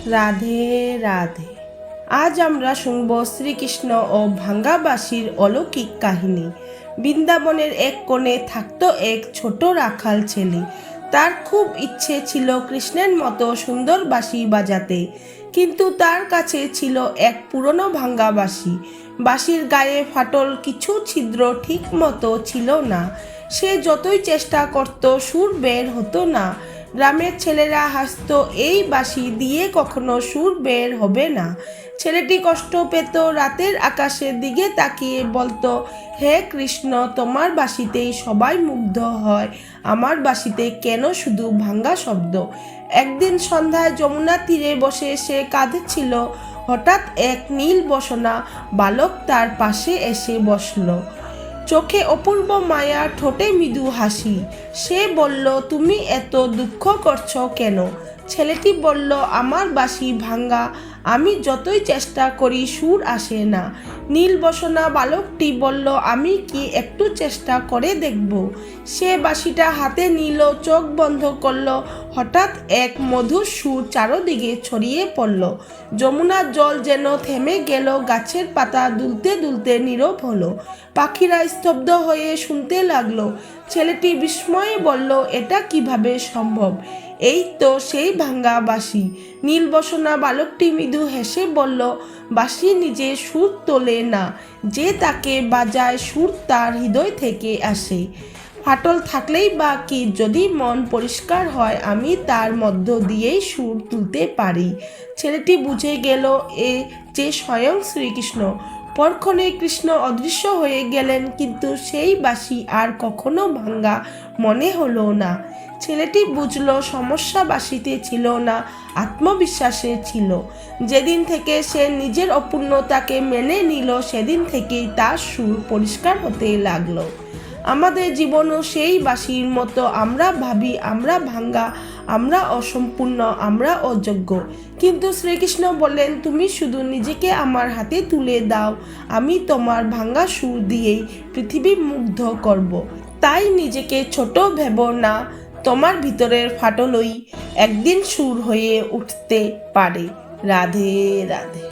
রাধে রাধে। আজ আমরা শুনব শ্রীকৃষ্ণ ও ভাঙ্গাবাসীর অলৌকিক কাহিনী। বৃন্দাবনের এক কোণে থাকতো এক ছোট রাখাল ছেলে। তার খুব ইচ্ছে ছিল কৃষ্ণের মতো সুন্দর বাঁশি বাজাতে, কিন্তু তার কাছে ছিল এক পুরনো ভাঙ্গা বাঁশি। বাঁশির গায়ে ফাটল, কিছু ছিদ্র ঠিক মতো ছিল না। সে যতই চেষ্টা করত সুর বের হতো না। গ্রামের ছেলেরা হাসতো, এই বাঁশি দিয়ে কখনো সুর বের হবে না। ছেলেটি কষ্ট পেত, রাতের আকাশের দিকে তাকিয়ে বলতো, হে কৃষ্ণ, তোমার বাঁশিতেই সবাই মুগ্ধ হয়, আমার বাঁশিতে কেন শুধু ভাঙ্গা শব্দ। একদিন সন্ধ্যায় যমুনা তীরে বসে সে কাঁদছিল। হঠাৎ এক নীল বসনা বালক তার পাশে এসে বসল। চোখে অপূর্ব মায়া, ঠোঁটে মৃদু হাসি। সে বলল, তুমি এত দুঃখ করছো কেন? ছেলেটি বলল, আমার বাঁশি ভাঙ্গা, আমি যতই চেষ্টা করি সুর আসে না। নীল বসনা বালকটি বলল, আমি কি একটু চেষ্টা করে দেখব। সে বাঁশিটা হাতে নিল, চোখ বন্ধ করল। হঠাৎ এক মধুর সুর চারদিকে ছড়িয়ে পড়ল। যমুনার জল যেন থেমে গেল, গাছের পাতা দুলতে দুলতে নীরব হলো। পাখিরা স্তব্ধ হয়ে শুনতে লাগলো। ছেলেটি বিস্ময়ে বলল, এটা কিভাবে সম্ভব? এই তো সেই ভাঙ্গা বাঁশি। নীল বসনা বালকটি মৃদু হেসে বলল, বাঁশি নিজে সুর তোলে না, যে তাকে বাজায় সুর তার হৃদয় থেকে আসে। ফাটল থাকলেই বা কি, যদি মন পরিষ্কার হয় আমি তার মধ্য দিয়েই সুর তুলতে পারি। ছেলেটি বুঝে গেল এ যে স্বয়ং শ্রীকৃষ্ণ। পরক্ষণে কৃষ্ণ অদৃশ্য হয়ে গেলেন, কিন্তু সেই বাঁশি আর কখনো ভাঙ্গা মনে হলো না। ছেলেটি বুঝল সমস্যা বাঁশিতে ছিল না, আত্মবিশ্বাসে ছিল। যেদিন থেকে সে নিজের অপূর্ণতাকে মেনে নিল, সেদিন থেকেই তার সুর পরিষ্কার হতে লাগলো। আমাদের জীবনও সেই বাঁশির মতো। আমরা ভাবি আমরা ভাঙ্গা, আমরা অসম্পূর্ণ, আমরা অযোগ্য। কিন্তু শ্রীকৃষ্ণ বললেন, তুমি শুধু নিজেকে আমার হাতে তুলে দাও, আমি তোমার ভাঙ্গা সুর দিয়েই পৃথিবী মুগ্ধ করব। তাই নিজেকে ছোট ভেবো না, তোমার ভিতরের ফাটলই একদিন সুর হয়ে উঠতে পারে। রাধে রাধে।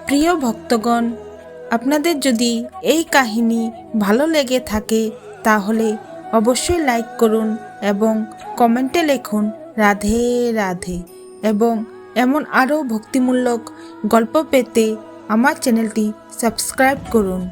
প্রিয় ভক্তগণ, আপনাদের যদি এই কাহিনী ভালো লেগে থাকে তাহলে অবশ্যই লাইক করুন এবং কমেন্টে লিখুন রাধে রাধে। এবং এমন আরও ভক্তিমূলক গল্প পেতে আমার চ্যানেলটি সাবস্ক্রাইব করুন।